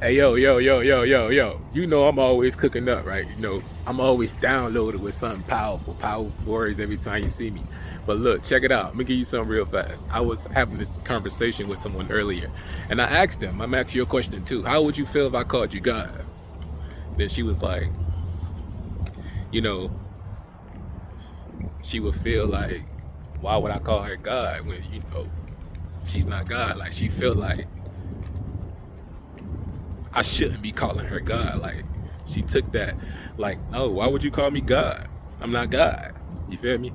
Hey, yo. You know I'm always cooking up, right? You know, I'm always downloaded with something powerful words every time you see me. But look, check it out. Let me give you something real fast. I was having this conversation with someone earlier, and I asked them, I'm asking you a question too. How would you feel if I called you God? Then she was like, you know, she would feel like, why would I call her God when, she's not God? Like, she felt like I shouldn't be calling her God. Like, she took that, like, no, why would you call me God? I'm not God. You feel me?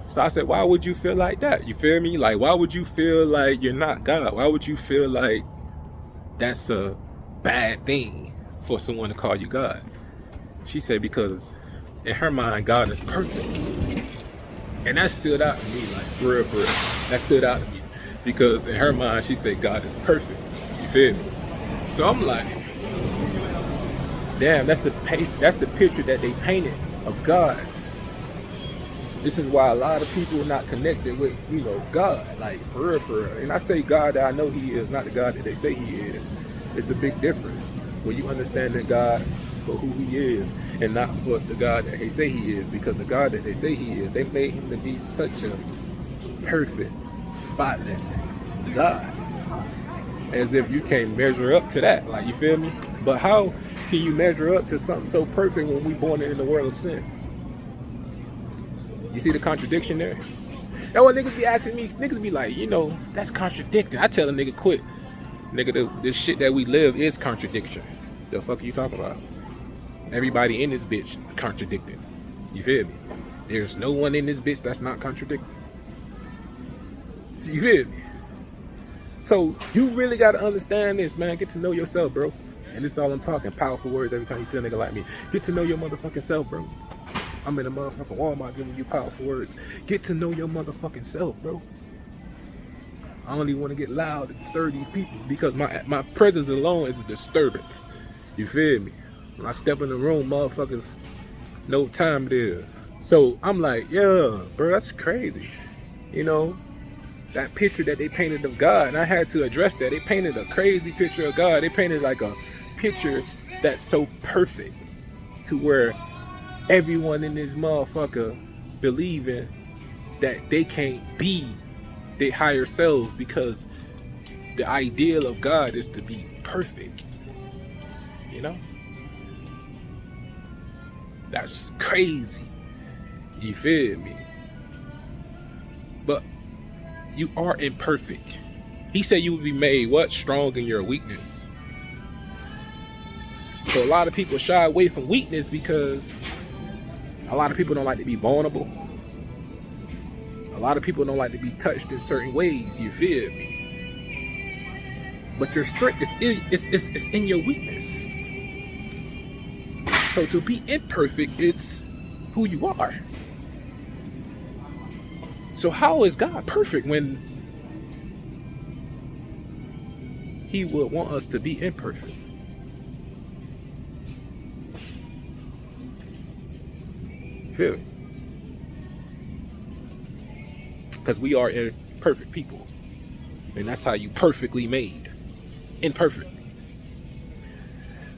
So I said, why would you feel like that? You feel me? Like, why would you feel like you're not God? Why would you feel like that's a bad thing for someone to call you God? She said, because in her mind, God is perfect. And that stood out to me, like, for real, for real. That stood out to me. Because in her mind, she said, God is perfect. You feel me? So I'm like, damn, that's the picture that they painted of God. This is why a lot of people are not connected with, God. Like, for real, for real. And I say God that I know He is, not the God that they say He is. It's a big difference when you understand that God for who He is and not for the God that they say He is. Because the God that they say He is, they made Him to be such a perfect, spotless God, as if you can't measure up to that. Like, you feel me? But how can you measure up to something so perfect when we born in the world of sin? You see the contradiction there? That's what niggas be asking me. Niggas be like, that's contradicting. I tell a nigga, quit. Nigga, this shit that we live is contradiction. The fuck are you talking about? Everybody in this bitch contradicting. You feel me? There's no one in this bitch that's not contradicting. See, you feel me? So you really gotta understand this, man. Get to know yourself, bro. And this is all I'm talking. Powerful words every time you see a nigga like me. Get to know your motherfucking self, bro. I'm in a motherfucking Walmart giving you powerful words. Get to know your motherfucking self, bro. I don't even want to get loud to disturb these people because my presence alone is a disturbance. You feel me? When I step in the room, motherfuckers, no time there. So I'm like, yeah, bro, that's crazy. That picture that they painted of God, and I had to address that. They painted a crazy picture of God. They painted like a picture that's so perfect to where everyone in this motherfucker believing that they can't be their higher selves because the ideal of God is to be perfect. That's crazy. You feel me? But you are imperfect. He said you would be made what? Strong in your weakness. So a lot of people shy away from weakness because a lot of people don't like to be vulnerable. A lot of people don't like to be touched in certain ways. You feel me? But your strength is in your weakness. So to be imperfect, it's who you are. So how is God perfect when He would want us to be imperfect? Feel me? Because we are imperfect people. And that's how you perfectly made. Imperfect.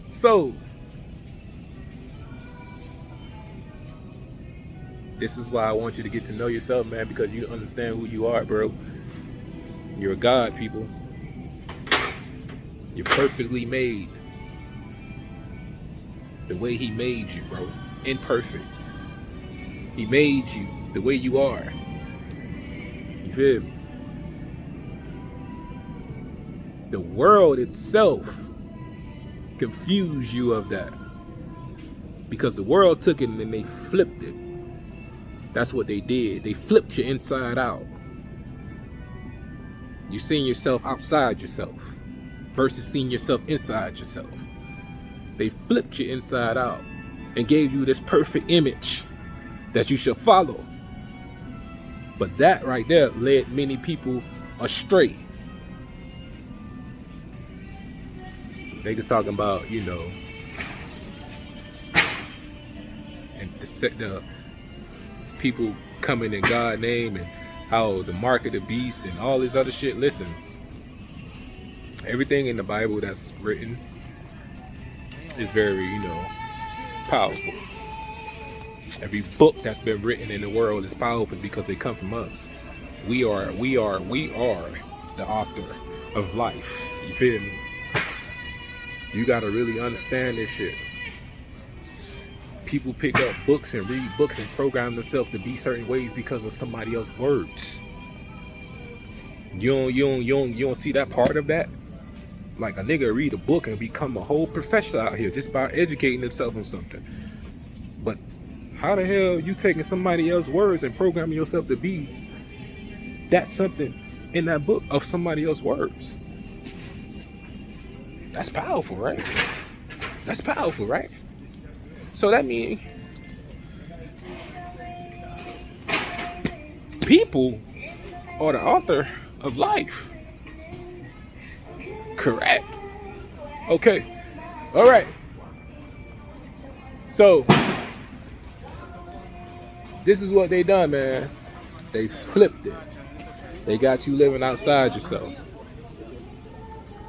So this is why I want you to get to know yourself, man, because you understand who you are, bro. You're a God, people. You're perfectly made. The way He made you, bro. Imperfect. He made you the way you are. You feel me? The world itself confused you of that. Because the world took it and then they flipped it. That's what they did. They flipped you inside out. You seeing yourself outside yourself versus seeing yourself inside yourself. They flipped you inside out and gave you this perfect image that you should follow. But that right there led many people astray. Niggas talking about, and the people coming in God's name and how the mark of the beast and all this other shit. Listen, Everything in the Bible that's written is very, powerful. Every book that's been written in the world is powerful because they come from us. We are the author of life. You feel me? You gotta really understand this shit. People pick up books and read books and program themselves to be certain ways because of somebody else's words. You don't see that part of that? Like a nigga read a book and become a whole professional out here just by educating himself on something. But how the hell you taking somebody else's words and programming yourself to be that something in that book of somebody else's words? That's powerful, right? That's powerful, right? So that means people are the author of life. Correct. Okay. All right. So this is what they done, man. They flipped it. They got you living outside yourself.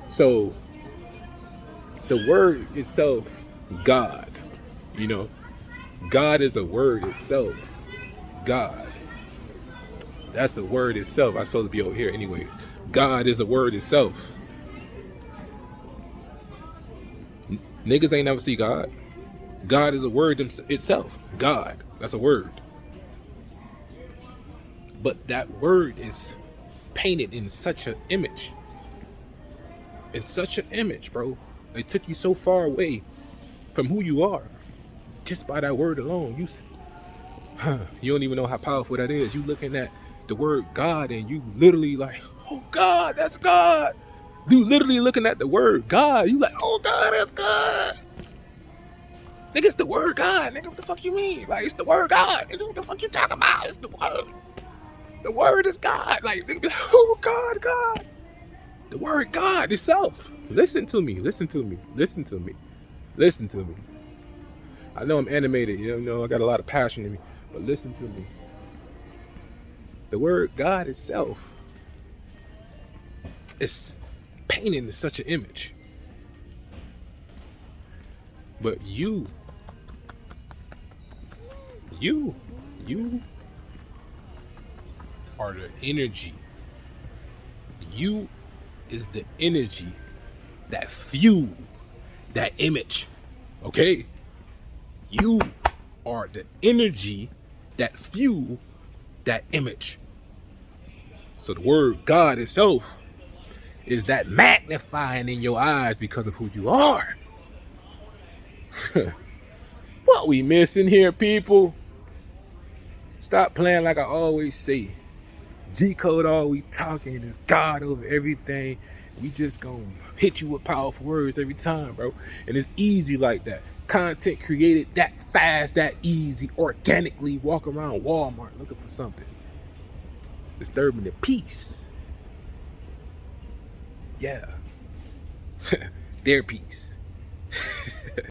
So the word itself, God, God is a word itself. God. That's a word itself. I'm supposed to be over here anyways. God is a word itself. Niggas ain't never see God. God is a word itself. God. That's a word. But that word is painted in such an image. In such an image, bro. They took you so far away from who you are just by that word alone. You don't even know how powerful that is. You looking at the word God and you literally like, oh God, that's God. You literally looking at the word God. You like, oh God, that's God. Nigga, it's the word God. Nigga, what the fuck you mean? Like, it's the word God. Nigga, what the fuck you talking about? It's the word. The word is God. Like, oh God, God. The word God itself. Listen to me. Listen to me. Listen to me. Listen to me. I know I'm animated. I got a lot of passion in me. But listen to me. The word God itself is painted in such an image. But you are the energy. You is the energy that fuel that image. Okay? You are the energy that fuel that image. So the word God itself is that magnifying in your eyes because of who you are. What we missing here, people? Stop playing like I always say. G-code all we talking is God over everything. We just gonna hit you with powerful words every time, bro. And it's easy like that. Content created that fast, that easy, organically. Walk around Walmart looking for something. Disturbing the peace. Yeah. Their peace.